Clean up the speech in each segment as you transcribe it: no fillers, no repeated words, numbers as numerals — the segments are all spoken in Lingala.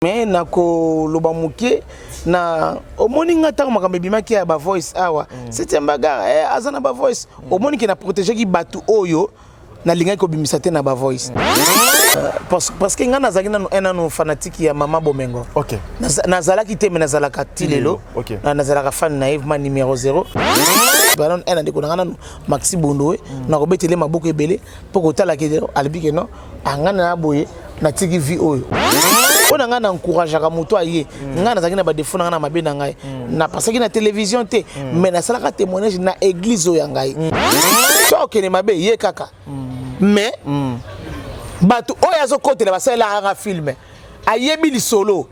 mais nako loba muke na omoni ngata makambe bimaki ya ba voice awa c'était bagarre azana ba voice omoni ki na protéger ki batu oyo na linga ko bimisa te na ba voice parce que ngana nazaki na enano fanatique ya Mama Bomengo. OK. Nazalaki te mais nazalaka tilelo. OK. Nazalaka fan naïve ma numéro 0. Baron ena de konanga Maxi Bondoé na robetele maboko ebele pour kotala ke alibike no angana na boye na tiki vi oyo. On a encouragé à moto aye ngana zaki na ba défaut ngana mabe na ngai na parce que na télévision te mais na salaka témoignage na église oyo ngai to ke ne mabe ye kaka mais batu oyo azo kotela basala nga film ayebi li solo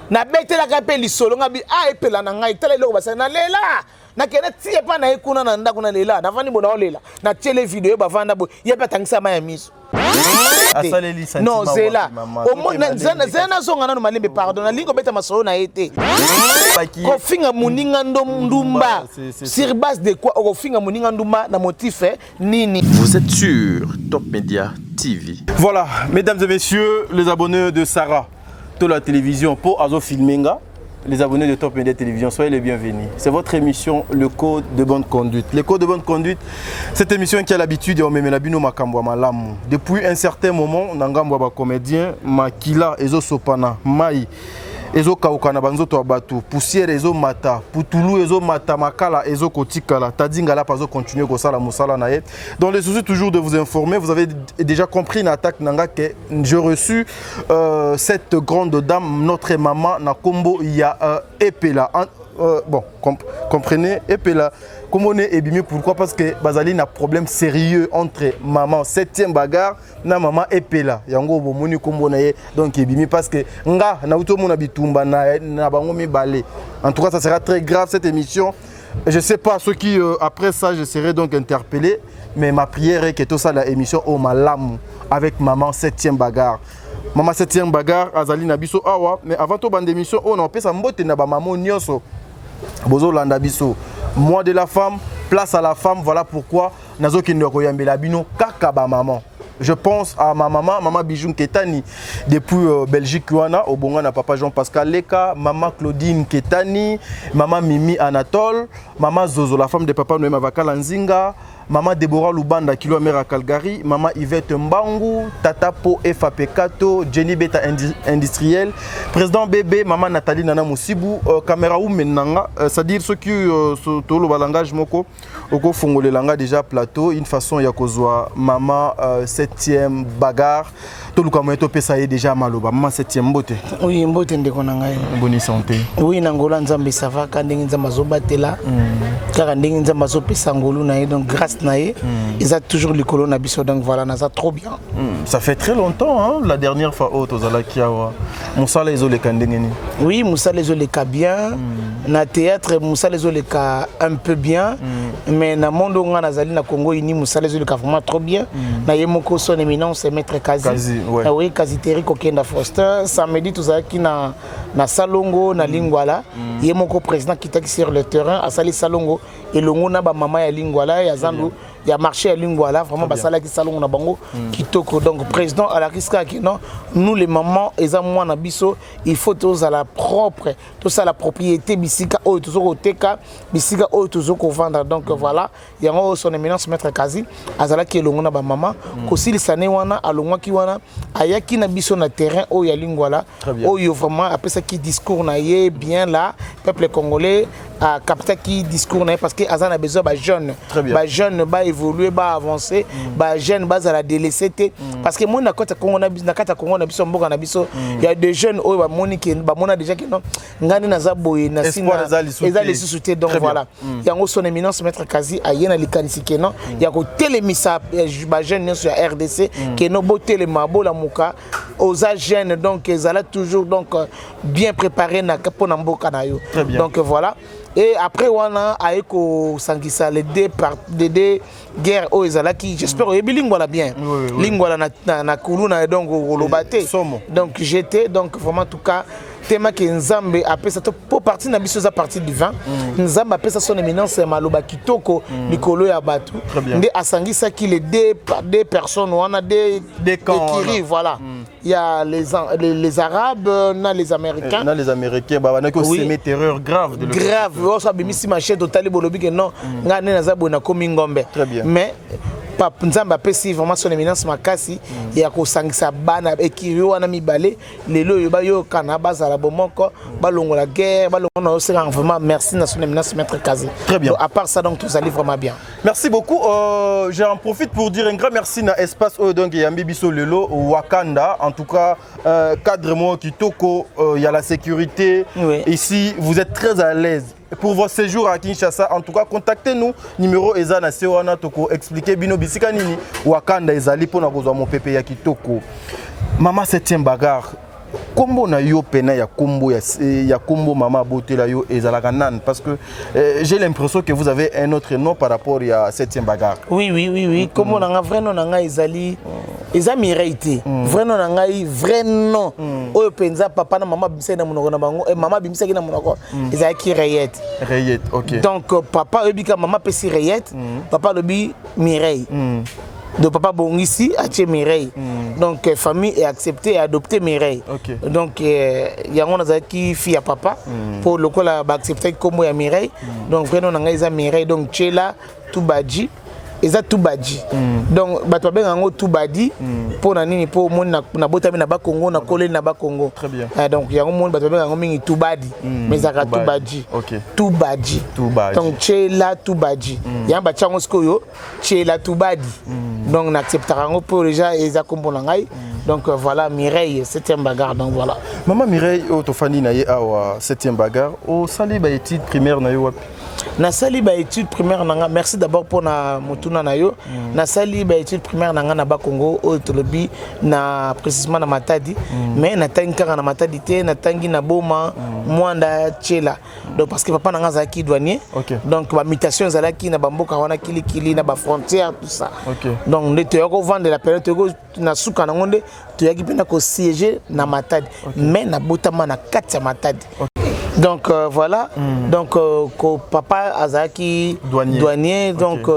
na betela ka pe li solo ngabi a epela na ngai tele lo basala na lela na kena tie pa na ekuna na ndako na lela na vani bona olela na tele video ba vanda bo ye pa tangisa ma ya miso non c'est là au moins zena zonga na malimbe pardon na lingo beta masolo na été ko finga muninga ndumba sur base de quoi ko finga muninga ndumba na motif nini. Vous êtes sur Top Media TV. Voilà, mesdames et messieurs, les abonnés de Sarah de la télévision pour Azo Filmenga. Les abonnés de Top Media Télévision, soyez les bienvenus. C'est votre émission, le Code de bonne conduite. Le Code de bonne conduite, cette émission qui a l'habitude de me labino makambwa malamu. Depuis un certain moment, nangambwa ba comédien, makila ezo sopana, mai ezo kaukana banzoto abatu, poussière ezo mata, putulu ezo mata, makala ezo kotikala, tadinga la pazo continuer ko sala musala nae. Dans le souci toujours de vous informer, vous avez déjà compris une attaque nanga que j'ai reçu cette grande dame, notre maman na kombo ya Epela. Bon, comprenez, Epela. Comme on est ébimé, pourquoi? Parce que Bazali a un problème sérieux entre maman, 7e bagarre, na maman Epela. Yango bomoni kombonaye donc ébimé parce que nga na uto mon habitumba na bango mi balé. En tout cas, ça sera très grave cette émission. Je sais pas ceux qui après ça je serai donc interpellé, mais ma prière est que tout ça la émission au malamu avec maman 7e bagarre. Maman 7e bagarre azali na biso awa, mais avant tout bande émission on en pesa mbote na ba maman nyonso. Bozo landa biso. Moi de la femme, place à la femme, voilà pourquoi nazo kinoko yambela bino kaka ba maman. Je pense à ma maman, maman Bijou Ketani, depuis Belgique, au Bonga, papa Jean-Pascal Leka, maman Claudine Ketani, maman Mimi Anatole, maman Zozo, la femme de papa Noé Mavakal Nzinga, maman Deborah Lubanda, kilo mère à Calgary, maman Yvette Mbangu, Tata Po Fapekato, Jenny Beta Industriel, président bébé, maman Nathalie Nana Moussibou, caméra ou menanga, c'est-à-dire ceux qui sont le langage moko, au fond le langage déjà plateau, une façon yakozwa maman 7e bagarre, tout le monde est pesa déjà maloba, maman 7e mbote. Oui, mbote ndeko nangai. Bonne santé. Oui, nangola nzambe ça va quand nzamba zobatela. Car nzamba zo pesa ngolu na donc grâce nae, ils ont toujours le colon na biso donc voilà, ça trop bien. Ça fait très longtemps hein, la dernière fois auto zalakiawa. Moussa les ole kandengeni. Oui, Moussa les ole ka bien. Na théâtre Moussa les ole ka un peu bien, mais na monde nga nazali na Congo ini Moussa les ole ka vraiment trop bien. Na yemoko son éminence maître Kazi. Ouais. Oui, Kazi Terry Kokenda Foster, samedi tout ça qui na Salongo na Lingwala, yemoko président qui était sur le terrain à Sali Salongo et longo na ba maman ya Lingwala ya Zandu. Il y a marché à Lingwala, vraiment, basala qui salon na bango, qui toko. Donc, président à la risque qui non, nous les mamans, et moi na biso, il faut tous à la propre, tout ça la propriété, bisika, oh, toujours au TK, bisika, oh, toujours au vendre. Donc, voilà, il y a son éminence maître Kazi, azala qui est longo na ba maman, aussi les sané wana, à longo qui wana, aya qui na biso na terrain, oh, il y a Lingwala, oh, il y a vraiment, après ça qui discours na yé, bien là, peuple congolais, à capter qui discours na parce que azan a besoin de jeunes, jeunes, évoluer, avancer, jeunes, à la délaisser. Parce que moi, il y a des jeunes qui ont déjà qui ont donc voilà. Il y a son éminence maître Kazi, il y a jeunes sur RDC qui ont beauté les mabo la mouka aux jeunes donc ils allaient toujours donc bien préparés na kaponamboka na yo. Donc voilà. Et après, on a Aeko Sangisa, les deux guerres aux Zalaki. J'espère que Lingwala bien. Lingwala na Kuluna donc au Lobate. Donc j'étais, donc vraiment en tout cas, tema ke nzambe apesa to po partie na biso za partie du vin nzambe apesa son éminence ya maloba kitoko likolo ya bato nde asangisa ki les deux personnes wana des écrits voilà il y a les arabes na les américains bah on a semé terreur grave de grave ça bimisi machette totali bolobi que non ngane na za bona komi ngombe mais Pape Nzambe apesi vraiment son éminence makasi ya kosangisa bana ekiri wana mibale lelo yo bayo kana bazala bomoko balongola guerre balongola oseka vraiment merci na son éminence maître Kazi. Très bien. Donc, à part ça donc tout allait vraiment bien. Merci beaucoup. J'en profite pour dire un grand merci na espace donc Yambi Biso Lelo Wakanda en tout cas cadre moi kitoko il y a la sécurité ici vous êtes très à l'aise. Pour vos séjours à Kinshasa, en tout cas, contactez-nous. Numéro Ezana Sewana Toko. Expliquez Bino Bisika Nini. Wakanda Ezali pour nous mon pépé ya Kitoko. Maman 7e bagarre. Combo na yo pena ya combo ya combo mama beauté la yo ezalaka nan parce que j'ai l'impression que vous avez un autre nom par rapport à 7e bagarre. Oui. Combo na nga vrai nom na nga ezali eza Mireille. Vrai nom na nga vrai nom. Oyo penza papa na mama bimisa na monoko na bango et maman bimisa na monoko ezaki Rayette. Rayette, OK. Donc papa ebika maman pesi Rayette, papa lobi Mireille. De papa Bongisi a tué Mireille. Donc famille est acceptée et adoptée Mireille. Donc il y a un qui fille à papa pour le coup là accepter comme ya Mireille. Donc vraiment on a isa Mireille donc Tchela Toubadji eza Toubadji. Donc bato ben ngo Toubadi pour na nini pour mon na botami na ba Congo na kolé na ba Congo. Très bien. Donc il y a un monde bato ben ngo mingi Toubadi mais ça Toubadji. Toubadji. Donc Tchela Toubadji. Ya ba chango skoyo Tchela Toubadi. Donc on acceptera pour déjà et ça comme ngai. Donc voilà Mireille 7e bagarre donc voilà. Maman Mireille autofani na ye awa 7e bagarre au sali ba étude primaire na yo wapi. Na sali ba étude primaire nanga merci d'abord pour na mutuna na yo. Na sali ba étude primaire nanga na ba Congo au tolobi na précisément na Matadi mais na tangi na Matadi te na tangi na Boma Mwanda Tchela. Donc parce que papa nanga zaki douanier. Donc ba mutation zalaki na bamboka wana kili na ba frontière tout ça. Donc on était au vendre la période na suka na ngonde tu yaki pena ko siéger na Matadi mais na botama na kati ya Matadi. Donc voilà, donc papa azaki douanier donc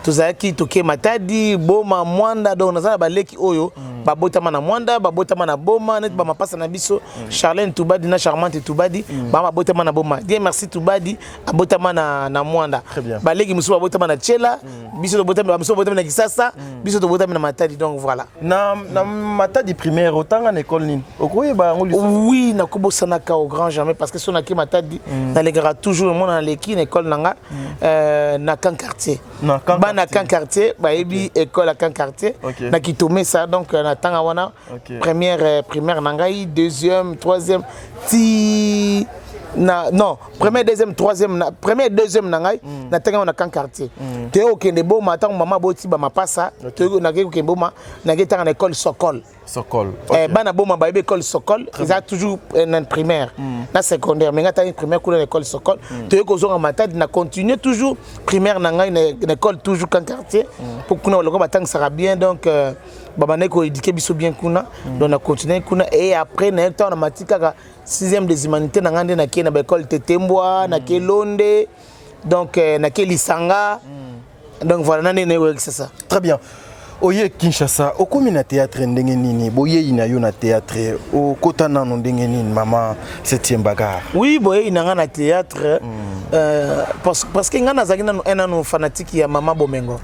tozaki toke Matadi Boma Mwanda donc nazala baleki oyo babotama na Mwanda babotama na Boma net ba mapasa na biso Charlène Toubadi na Charmante Toubadi ba babotama na Boma Dieu merci Toubadi abotama na Mwanda baleki musu babotama na Tchela biso tobotama na Kisasa biso tobotama na Matadi donc voilà na Matadi primaire autant en école nini okoye ba ngoli oui na kobosana ka au grand jamais parce que son aki Matadi na legara toujours mon na leki na école nanga na kan quartier na kan quartier ba ebi école à kan quartier na kitome ça donc na tanga wana première primaire nangai deuxième troisième ti na non première deuxième troisième première deuxième nangai na tanga wana kan quartier te okende bo matango mama boti ba mapasa te na ke okende boma na ke tanga na école Sokol bana boma ba école Sokol ils a toujours une primaire na secondaire mais ngata une primaire pour l'école Sokol te ko zonga Matadi na continuer toujours primaire nangai na école toujours kan quartier pour kuna lokoma tanga sera bien donc babane ko éduquer biso bien kuna donc na continuer kuna et après na temps na matika 6e des humanités na ngande na ki na école Tetembwa na Kelonde donc na Kelisanga donc voilà na c'est ça. Très bien. Oye Kinshasa okomi na théâtre ndenge nini boye ina yo na théâtre o kota nano ndenge nini maman 7e bagarre. Oui boye ina na théâtre parce que ngana zaki nano fanatique ya Mama Bomengo.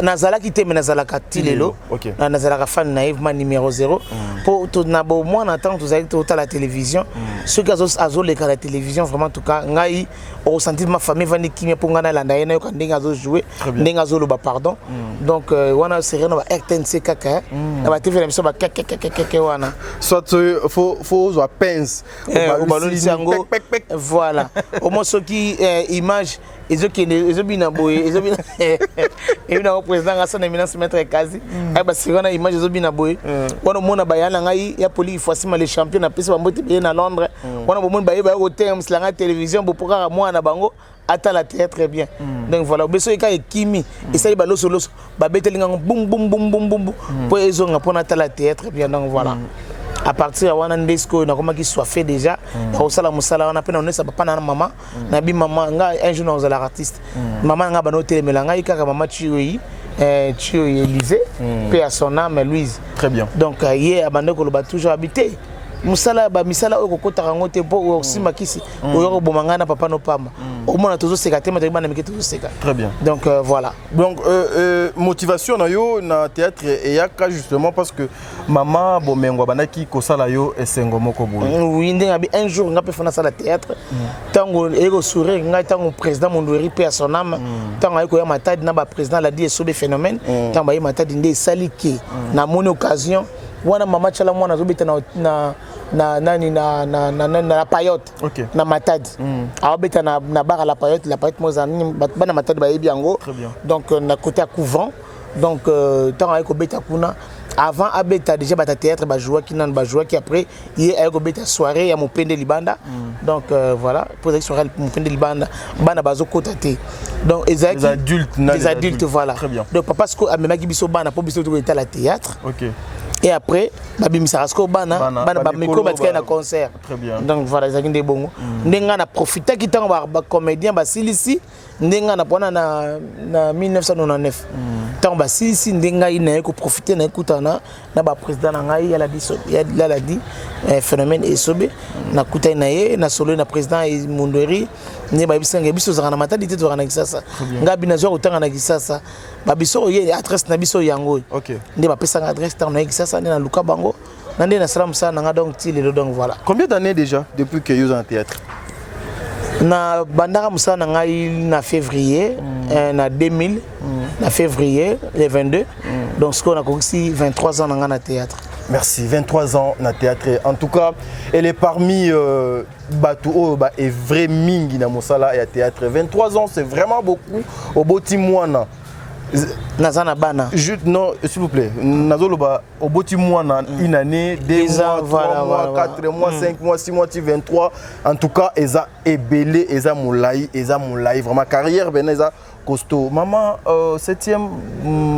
Nazalaki te mais nazalaka tilelo na nazalaka fan naïve ma numéro 0 pour tout na bo moi na temps tous allez à la télévision ceux qui azo les la télévision vraiment en tout cas ngai au sentir ma famille vandi kimia pour ngana landa yena yo kandenga azo jouer ndenga azo loba pardon donc wana c'est rien va RTNC kaka na ba TV l'émission ba kaka wana soit faut zo pince au ballon sango voilà au moins ceux qui image ezo bina boye ezo bina et na président ga son éminence maître Kazi ay ba sirona image ezo bina boye wana mona bayana ngai ya poli forcément les champions na pesa bambote na Londres wana bomona baye ba hotel mslanga télévision bo pour mwana bango ata la théâtre bien donc voilà beso eka ekimi esali ba loso ba betelinga boum boum boum boum boum pour ezonga pour ata la théâtre bien donc voilà. à partir ya wana ndesko na koma ki soit fait déjà au sala musala wana pe na onesa papa na maman na bi maman nga un jour na artiste maman nga bano telemela nga ikaka maman Chioyi Élysée pe à son âme Louise. Très bien. Donc hier abandé ko loba toujours habité musala ba misala o kokota rango te po o simakisi o yoko bomanga na papa no pamba au moins toujours seka te mais bana meke toujours seka. Très bien. Donc voilà. Donc motivation na yo na théâtre et yaka justement parce que maman bomengo banaki kosala yo esengo moko boye. Oui, un jour nga pe fana sala théâtre tango ego sourire nga tango président Mondoueri pe à son âme tango ayiko ya matadi na ba président la dit sobe phénomène tango ba matadi ndé saliki na moni occasion wana mama chala mwana zobita na la payotte na matadi abeta na bar la payotte mozani bana matadi ba yebi yango donc na côté à couvent donc tant ayiko beta kuna avant abeta déjà bata théâtre ba jouer qui nan ba jouer qui après hier ayiko beta soirée ya mopende libanda donc voilà pour cette soirée mopende libanda bana bazo kotate donc les adultes voilà donc papa ce que amemaki biso bana pour biso to eta la théâtre. Et après, Misarasko bana micro batika na concert. Très bien. Donc voilà, ça qui est bon. Ndenga na profiter qui tant ba comédien ba silisi, ndenga na pona na 1999. Tant ba silisi ndenga ina ko profiter na kutana na ba président na ngai ya la dit phénomène esobe na kutana na ye na solo na président Mondoueri ne ba bisenga biso za na matadi te to na kisasa. Ngabi na zo utanga na kisasa. Ba biso ye adresse na biso yango. OK. Nde ba pesa adresse tant na kisasa na luka bango nande na salam sana nga donc ti le donc voilà. Combien d'années déjà depuis que vous êtes en théâtre? Na bandara musana ngai na février na 2000 na février le 22 donc ce qu'on a aussi 23 ans dans le théâtre. Merci, 23 ans dans le théâtre. En tout cas, elle est parmi Batou et vrai mingi na mosala et théâtre. 23 ans, c'est vraiment beaucoup au boti moana. Nazana bana. Non, s'il vous plaît. Nazoloba au boti moana une année, 2 mois, 3 mois, 4 mois, 5 mois, 6 mois, 23. En tout cas, eza ebelé, eza moulaï, vraiment carrière ben eza costaud. Maman, 7e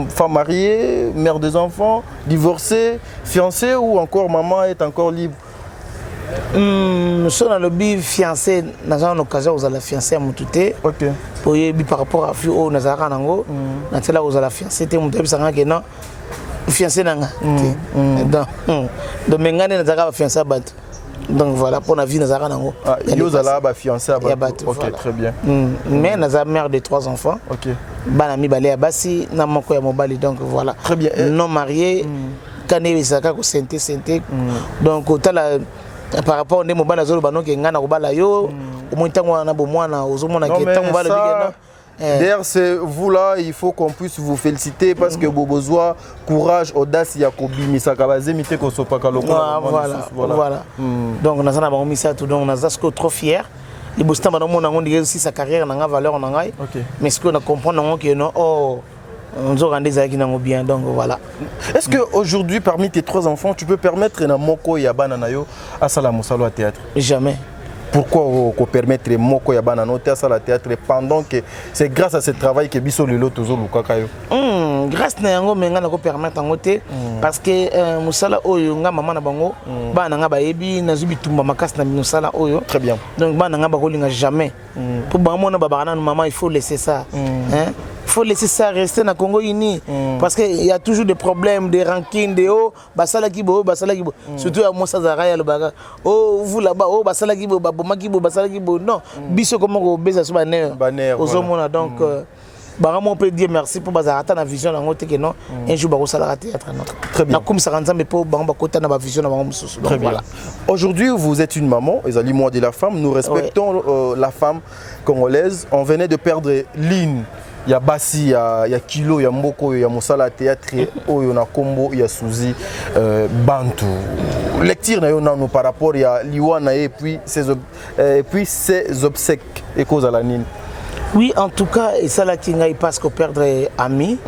femme mariée, mère des enfants, divorcée, fiancée ou encore maman est encore libre? Sur le bi fiancé, nous avons l'occasion de la fiancée à Moutouté. OK. Pour y par rapport à Fio, nous avons nango, nous avons la fiancée, nous avons que non fiancé nanga. Donc mengane nous avons fiancé à Bat. Donc voilà pour la vie nous avons nango. Nous avons fiancé à Bat. OK, très bien. Mais nous avons mère de 3 enfants. OK. Banami balé à Bassi, na moko ya mobali donc voilà. Très bien. Non marié, kané bisaka ko senté. Donc la par rapport à mobile azolo bano ke ngana ko bala yo au moins tango na bo mwana ozomona ke tango bala bigena. D'ailleurs c'est vous là, il faut qu'on puisse vous féliciter parce que bobozoa courage audace yakobi misaka bazemite ko sopaka lokola. Voilà. Donc nazana ba misa tout donc nazasko trop fier. Les bostans bano mona ngondi aussi sa carrière na nga valeur na ngai. Mais ce que on comprend non que non on a des bien donc voilà. Est-ce que aujourd'hui parmi tes 3 enfants tu peux permettre na moko ya bana na yo à sala mosalo à théâtre? Jamais. Pourquoi on permettre moko ya bana no à sala théâtre pendant que c'est grâce à ce travail que biso lelo tozo lukaka yo? Grâce na yango menga na ko permettre ngote parce que musala oyo nga maman na bango bana nga ba yebi na zubi tumba makasi na musala oyo. Très bien. Donc bana nga ba kolinga jamais. Pour bango na baba na maman il faut laisser ça. Hein? Il faut laisser ça rester dans le Congo uni parce qu'il y a toujours des problèmes, des rankings, des hauts, basala kibo, surtout à Moussa Zara le baga. Oh vous là-bas, oh basala kibo, baboma kibo, basala kibo. Non, biso comment on baisse sur banner. Aux hommes donc Baramo on peut dire merci pour bazarata na vision nango te que non un jour bako sala théâtre non. Très bien. Na comme ça nzambe po bango bakota na ba vision na bango mususu. Très bien. Aujourd'hui vous êtes une maman, Ezali moi de la femme, nous respectons la femme congolaise. On venait de perdre Lynn. Il y a Bassi, il y a Kilo, il y a Mboko, il y a Moussala Théâtre, il y a Kombo, il y a Souzi, Bantu. Lecture par rapport à Liwana et puis ses obsèques et cause à la Nine. Oui, en tout cas, et ça là qui n'a pas que perdre ami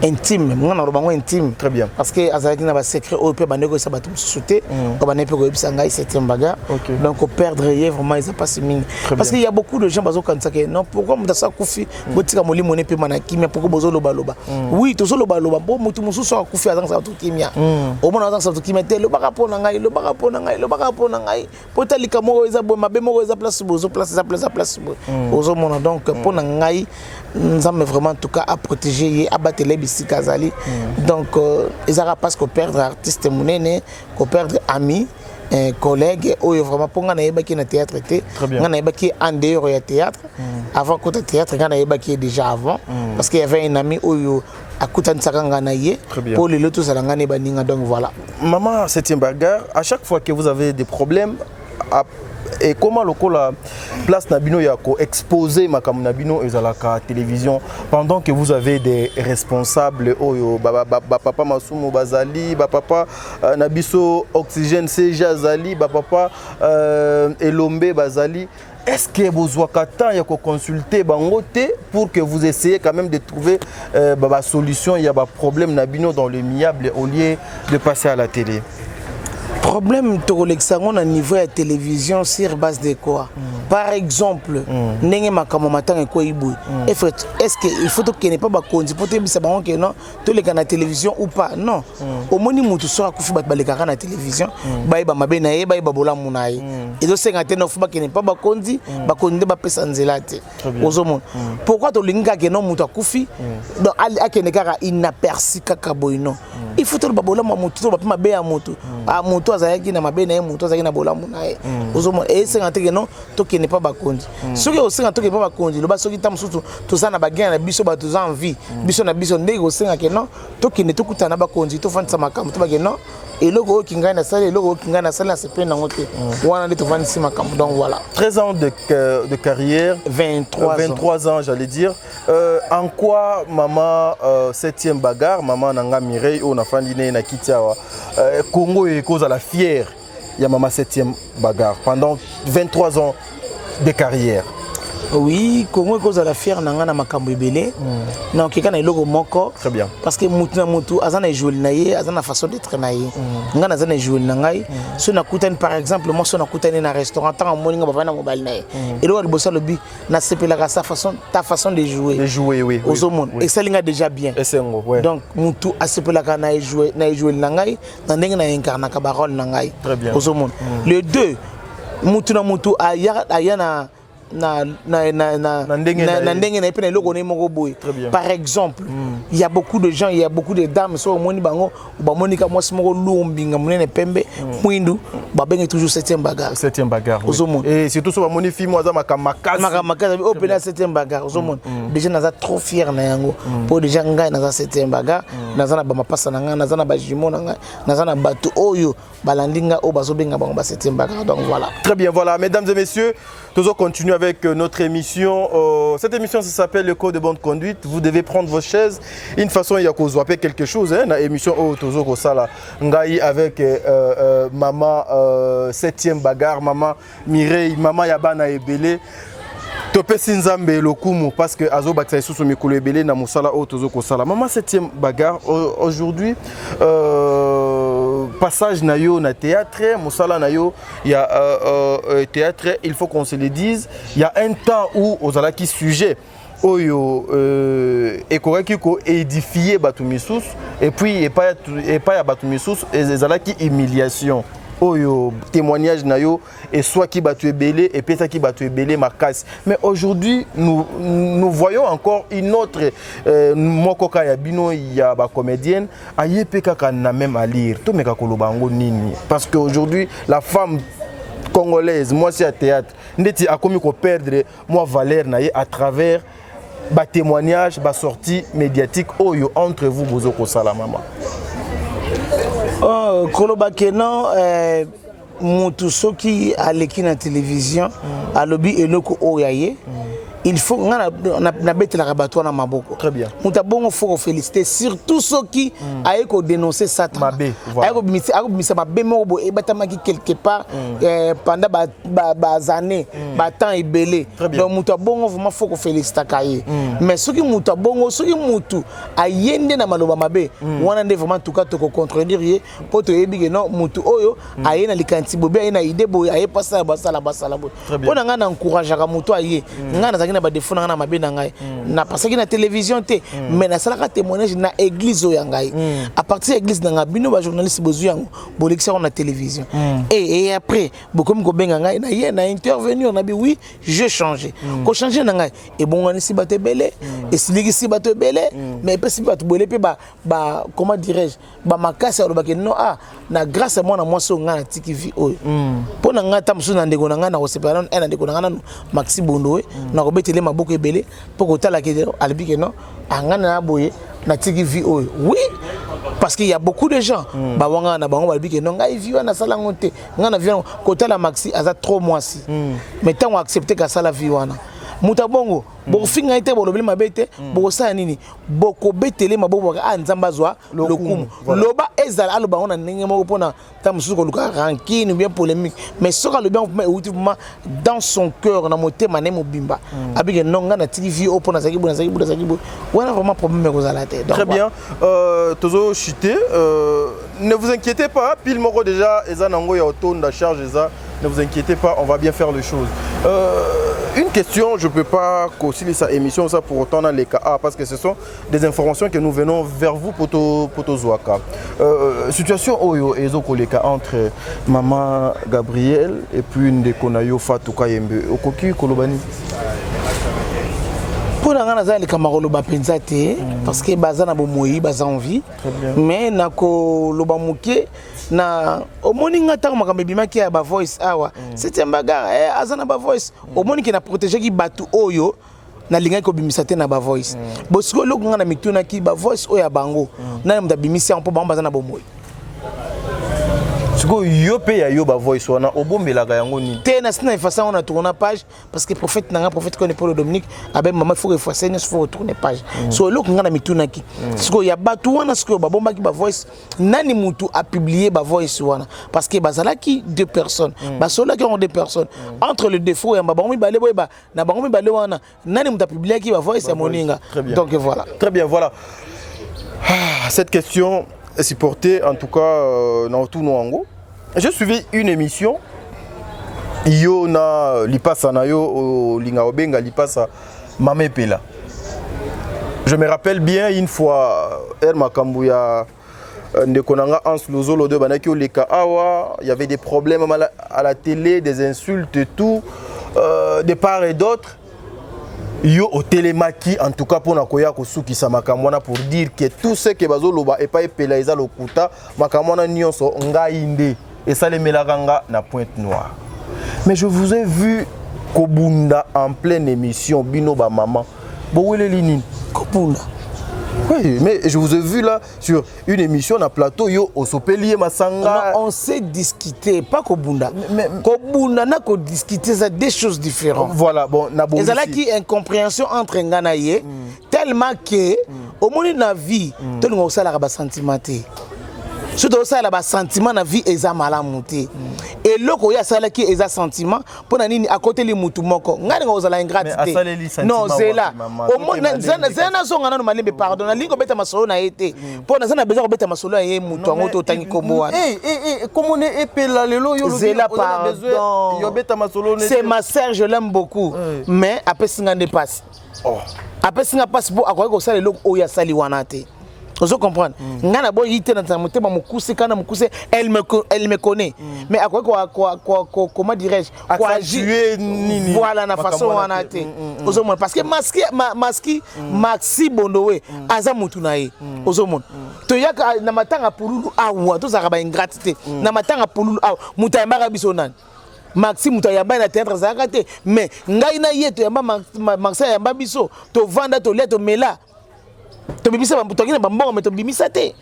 intime, moi on a intime. Très bien. Parce que azalaki na ba secret au peu banego ça batum sauter, comme on est peu ko sanga septième bagarre. Donc perdre vraiment ils a pas si mine. Parce qu'il y a beaucoup de gens bazo quand ça que non pourquoi on ça kufi botika moli moné pe manaki mais pourquoi bozo loba loba. Oui, to zo loba loba bon mutu musu so kufi azanga ça tout kimia. Au moins azanga ça tout kimia te le baka pona ngai le baka pona ngai le baka pona ngai. Potalika mo eza bo mabe mo eza place bozo place bozo mona donc pour ngai nous avons vraiment en tout cas à protéger à battre les bisika zali donc ils n'ont pas que perdre artiste monene que perdre amis collègues ou vraiment pour nga na qui na théâtre était nga na qui en dehors du théâtre avant que le théâtre nga na qui déjà avant parce qu'il y avait un ami où à côté de ça nga yé pour les autres ça nga ne baninga donc voilà. Maman septième bagarre, à chaque fois que vous avez des problèmes et comment le la place Nabino Yako exposé Makam Nabino et la télévision pendant que vous avez des responsables oyo papa Masumo Bazali papa Nabiso Oxygène Seja Zali papa Elombe Bazali, est-ce que vous avez consulté pour que vous essayez quand même de trouver une solution, il y a un problème Nabino dans le miable au lieu de passer à la télé? Problème de à niveau de la télévision sur base de quoi? Par exemple, n'est-ce est-ce qu'il faut qu'il n'y ait pas de conduite pour que non, tous les canaux de télévision ou pas? Non. Au moins, nous sommes tous les canaux de télévision. Et donc, c'est qu'il n'y ait pas de conduite, pourquoi tu l'as dit que non, il faut que moto azaki na mabena moto azaki na bolamu na ye ozomo et c'est rentré non to qui n'est pas bakondi soki o senga to qui pas bakondi lo ba soki tam susu to za na bagien na biso ba to za envie biso na biso ndego senga ke non to qui ne to kutana bakondi to fantsa makambo to ba ke non et logo ki ngai na sala logo ki ngai na sala c'est pe na ngote wana de to fantsi makambo donc voilà 13 ans de carrière 23 ans j'allais dire en quoi maman septième bagarre maman nanga Mireille on a fandine na kitiawa Congo est cause à la fière, il y a maman septième bagarre pendant 23 ans de carrière. Oui, Congo est cause à la fière nanga na makambo ebele. Non, quelqu'un na logo moko. Très bien. Parce que mutu na mutu azana jouer naie, azana façon d'être naie. Nga na azana jouer nangai. So na kutani par exemple, moi so na kutani na restaurant tant moni nga bavana mobile naie. Et là bossa lobi na sepela sa façon ta façon de jouer. De jouer oui. Aux hommes. Et ça linga déjà bien. Et c'est ouais. Donc mutu a sepela ka na jouer nangai, na ndenge na incarna ka barol nangai. Très bien. Aux hommes. Les deux mutu na mutu ayana par exemple, il y a beaucoup de gens, il y a beaucoup de dames, so moni bango, ba monika moi smoko lumbinga munene pembe, mwindu, ba bengi toujours septième bagarre. Septième bagarre. Et surtout sur moni fi moi za makamakazi. Makamakazi au pena septième bagarre. Déjà naza trop fier na yango. Pour déjà ngai naza septième bagarre, naza na ba mapasa na nga, naza na ba jimo na nga, naza na batu oyo balandinga o bazo benga bango ba septième bagarre. Donc voilà. Très bien, voilà, mesdames et messieurs, toujours continuer avec notre émission. Cette émission ça s'appelle le code de bonne conduite. Vous devez prendre vos chaises. Une façon il y a qu'on soit quelque chose hein, dans l'émission toujours au sala ngai avec maman septième bagarre, maman Mireille, maman Yabana Ebele. Topé Sinzambe Lokumu parce que Azo Baksa sous Mikolo Ebele na musala au tozo ko sala. Maman septième bagarre aujourd'hui passage nayo na théâtre, musala nayo il y a théâtre, il faut qu'on se le dise, il y a un temps où ozala qui sujet oyo ekoraki ko édifier batumisus et puis et pas ya batumisus ezala qui humiliation oyo témoignage nayo et soit qui batu ebele et puis ça qui batu ebele makasi. Mais aujourd'hui nous voyons encore une autre mokoka ya bino ya ba comédienne ayepeka kana même à lire to meka koloba ngo nini parce que aujourd'hui la femme congolaise moi c'est à théâtre ndeti akomi ko perdre moi valeur naye à travers ba témoignage ba sortie médiatique oyo entre vous bozoko sala maman. Oh, Koloba Kenan, mutu soki aleki na télévision, alobi eloko oyaye, il faut na bête la rabattoir na maboko. Très bien. Muta bongo faut féliciter surtout ceux qui aient dénoncer Satan. Mabé, voilà. Aïe bimisa mabé mobo et batamaki quelque part pendant bas années, temps et belé. Donc muta bongo vraiment faut féliciter kaye. Mais ceux qui muta bongo, ceux qui mutu ayende na maloba mabé, wana nde vraiment tout cas te contredire pour te yebi non mutu oyo aye na likanti bobe aye na idée boy aye pas ça basala boy. On a ngana encourager ka mutu aye. Ngana zaki na ba défaut na mabé na ngai. Na parce que na télévision te mais na sala ka témoignage na église oyo ngai. À partir de l'église na nga bino ba journaliste bozu yango bolekisa na télévision. Et après beaucoup ko benga ngai na ye na intervenir na bi oui, je changer. Ko changer na ngai et bon ngani si bato belé et si si bato belé mais pas si bato belé pe ba comment dirais-je ba makasa lo ba ke non na grâce à moi na moi so ngana tiki vi oyo. Po na nga tamsu na ndeko na nga na ko séparer na ndeko na nga na Maxi Bondo na ko betele maboko ebele po ko tala ke albi ke non ngana na boye na tiki vi oyo. Oui, parce qu'il y a beaucoup de gens ba wanga na bango balbi ke non ngai vi wana sala ngote ngana vi ko tala Maxi aza 3 mois si. Mais tant on accepter ka sala vi wana muta bongo boko finga ite bolo bili mabete boko sa nini boko betele maboko nzamba zwa lokumu loba ezala aloba on na ndenge moko pona ta mususu ko luka rankine bien polémique mais soka le bien effectivement dans son cœur na motema ne mobimba abike nonga na TV o pona zaki bona wana vraiment problème ko zala te. Très bien, tozo chuté, ne vous inquiétez pas, pile moko déjà eza nango ya auto na charge eza, ne vous inquiétez pas, on va bien faire les choses. Une question, je ne peux pas concilier sa émission ça pour autant dans les cas parce que ce sont des informations que nous venons vers vous poto Zouaka. Situation oyo ezokoleka entre maman Gabriel et puis Ndekonayo Fatou Kayembe. Okoki kolobani. Pour la ngana zali kamarolo ba penzate parce que bazana bo moyi baza envie mais nako loba muke na omoni ngata ko makambe bimaki ya ba voice awa c'était mbaga azana ba voice omoni ki na protéger ki batu oyo na linga ko bimisate na ba voice bosiko loko ngana mituna ki ba voice oya bango na mta bimisi en po ba bazana bo moyi siko yo pe ya yo ba voice wana obombelaka yango ni te na sina efasa on a tourné page parce que prophète nanga prophète connaît Paul Dominique avec maman faut effacer ne faut retourner page so loko ngana mituna ki siko ya batu wana siko ba bomba ki ba voice nani mutu a publié ba voice wana parce que bazala ki deux personnes ba sola qui ont deux personnes entre le défaut et ba bango balé boyba na bango balé wana nani mutu a publié ki ba voice ya moninga donc voilà très bien voilà cette question est supportée en tout cas dans tout Noango. J'ai suivi une émission yo na lipasa na yo linga obenga lipasa Mame Pela. Je me rappelle bien une fois Makambuya Ndekonanga Hans Lozolo de Banaki Oleka Awa, il y avait des problèmes à la télé, des insultes et tout de part et d'autre. Yo au télémaki en tout cas pour nakoya kosuki sa makamwana pour dire que tout ce que bazo loba et pas Pela eza lokuta makamwana nyonso ngainde et ça les melaganga na Pointe Noire. Mais je vous ai vu Kobunda en pleine émission Bino ba maman. Bowele lini Kobunda. Oui, mais je vous ai vu là sur une émission na plateau yo osopelier masanga. On s'est discuté pas Kobunda. Kobunda na ko discuter ça des choses différentes. Voilà, bon na bon. Et ça là qui incompréhension entre nganaye tellement que au monde na vie tout le monde ça la ba sentimenté. Surtout ça là sentiment na vie eza malamu te et loko ya sala ki eza sentiment pona nini à côté li mutu moko ngani ngo zala ingratité non c'est là au moins zana so ngana no malembe pardon na lingo beta masolo na été pona zana besoin beta masolo ya mutu ngo to tangi kombo wana comment on est Pela lelo yo là pardon yo beta masolo c'est ma sœur je l'aime beaucoup mais après singa ne passe après singa passe pour akoy ko sala loko o ya sali wana te. Vous comprenez? Ngana boy ite na motema mukuse kana mukuse elle me connaît mais à quoi comment dirais-je quoi agir voilà na façon wana te vous comprenez parce que Maxi Bondowe aza mutu na ye vous comprenez to yaka na matanga pululu awa to zaka ba ingratité na matanga pululu awa mutu yambaka biso nani Maxi mutu yamba na théâtre zaka te mais ngai na ye to yamba Maxi yamba biso to vanda to leto mela to bimisa ba mutongina ba mbongo mais to bimisa te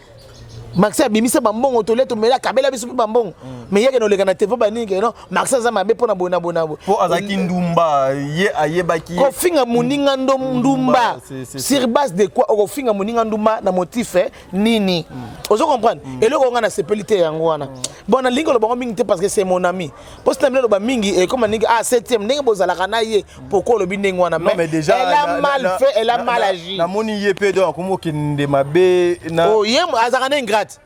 Maxi abimisa bambongo toleto mela kabela biso bambongo mais yeke no leka na TV baninga non Maxi za mabe pona bona po azaki ndumba ye ayebaki ko finga muninga ndumba sur base de quoi ko finga muninga ndumba na motif nini ozo comprendre et le ko ngana sepelité yango wana bon na lingo lo bango mingi te parce que c'est mon ami parce que na lo ba mingi et comme ninga ah 7e ndenge bozala kana ye poko lo bindengo wana mais déjà elle a mal fait elle a mal agi na moni ye pe donc komo kinde mabe na oh yem azaka na ingrate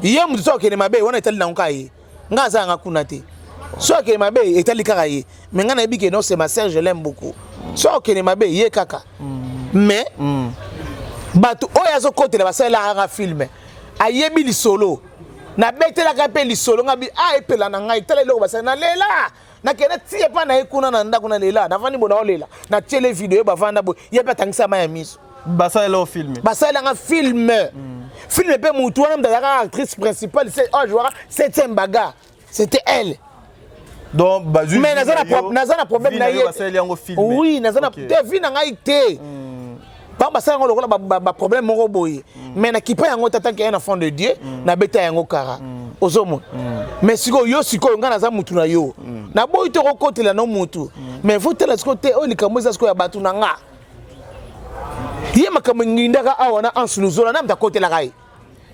yem tu so kene mabe wana etali na nkai nga za nga kuna te so kene mabe etali kaka ye mais nga na yebi ke non c'est ma sœur je l'aime beaucoup so kene mabe ye kaka mais batu oya zo kotela basala nga film ayebi li solo na betela ka pe li solo nga bi a epela na ngai tele loko basala na lela na kene tie pa na ekuna na ndako na lela na vani bona olela na tele video ba vanda bo ye pa tangisa ma ya miso basala film basala nga film film pe mutu wana mdaka actrice principale c'est oh jouera 7e bagarre c'était elle donc bazu mais nazana problème na ye oui nazana te vie na ngai te pas basala ngo lokola ba problème moko boye mais na kipa yango tata ki un enfant de Dieu na beta yango kara ozomo mais siko yo siko nga naza mutu na yo na boy to kokotela no mutu mais vous tela siko te o likambo za siko ya batu na nga ye makambo ngindaka awa na ansuluzola na mtakotela kai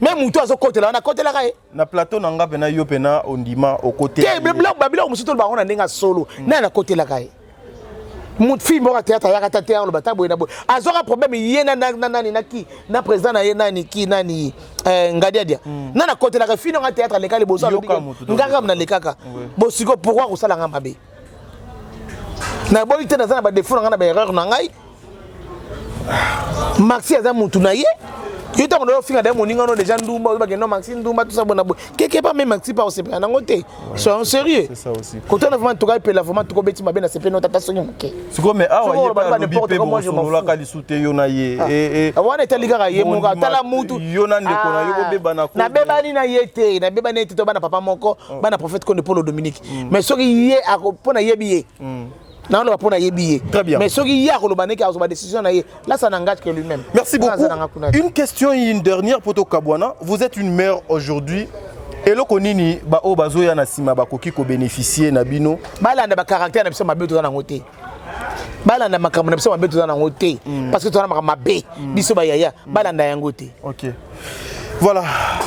même mutu azo kotela na kotela kai na plateau na nga pena yo pena ondima au côté te babila musuto ba ona ndenga solo na kotela kai mon film au théâtre ya kata théâtre le batabo na bo azoka problème ye na nani na ki na président na ye nani ki nani ngadiadia na kotela ka film au théâtre le kale bozo nganga na le kaka bo siko pourquoi ko sala nga mabe na boy te na za ba défaut nga na ba erreur na ngai Maxi aza mutu na ye yo ta kono finga de moninga no déjà ndumba ba ke no Maxi ndumba tout ça bona bo quelque pas même Maxi pas au CP na ngote soyons sérieux c'est ça aussi quand on a vraiment tout gars vraiment tout beti mabe na CP no tata sonyo ke c'est comme mais ah ouais pas n'importe comment je m'en fous kali soute yo na ye et wana etalika ye mo ka tala mutu yo na ndeko na yo beba na ko na beba ni na ye te na beba ne te to bana papa moko bana prophète ko ne Paul Dominique mais soki ye akopona yebi ye non, on va prendre un très bien. Mais ce qui y a, une décision, là, ça n'engage que lui-même. Merci beaucoup. Une question et une dernière pour Kabwana. Vous êtes une mère aujourd'hui. Et le konini, ba o bazoya na sima ba koki ko bénéficier na bino. Balanda ba caractère na biso mabe to na ngote. Balanda makambo na biso mabe to na ngote. Parce que to na mabe biso ba yaya balanda ya ngote. OK. Voilà,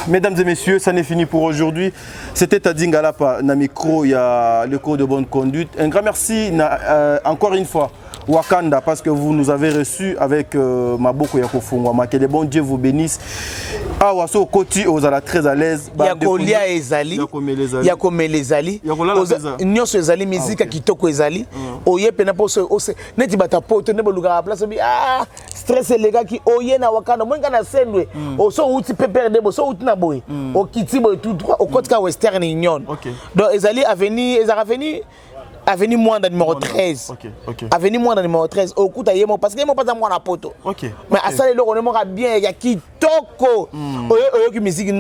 mesdames et messieurs, ça n'est fini pour aujourd'hui. C'était Tadingalapa, na micro, il y a le cours de bonne conduite. Un grand merci encore une fois Wakanda parce que vous nous avez reçus avec Maboko Yakofungwama. Que le bon Dieu vous bénisse. Ah, Waso Koti, vous êtes très à l'aise. Yakolia Ezali, Yakome Ezali, Nyonso Ezali, musique Kitoko Ezali. Oye pena poso ose neti bata poto ne boluka place bi ah stress les gars qui oye na Wakanda mwenga na sendwe oso uti pepere de boso uti na boy o kiti boy tout droit au côté Western Union. Donc Ezali Avenue Mwanda numéro 13. Avenue Mwanda numéro 13. Au coup, parce que je ne pas dans la poto. Mais à ça, on est bien. Il y a Kitoko. Il musique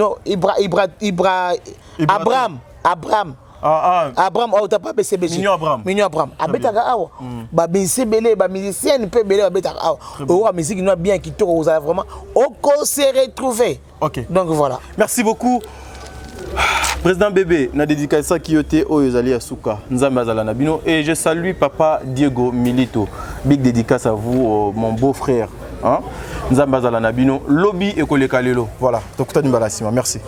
Abraham. Abraham, oh, t'as pas BCB. Mignon Abraham. Abetaka awa. Ba BCB, ba musicien peut belé abetaka awa. Oh, musique non bien Kitoko, vous allez vraiment on s'est retrouvé. Donc voilà. Merci beaucoup. Président Bébé, na dédicace à Kyote Oyozali Asuka, Nzambe Azala Nabino, et je salue Papa Diego Milito. Big dédicace à vous, mon beau-frère. Nzambe Azala Nabino, Lobby et Koleka Lelo. Voilà, donc merci.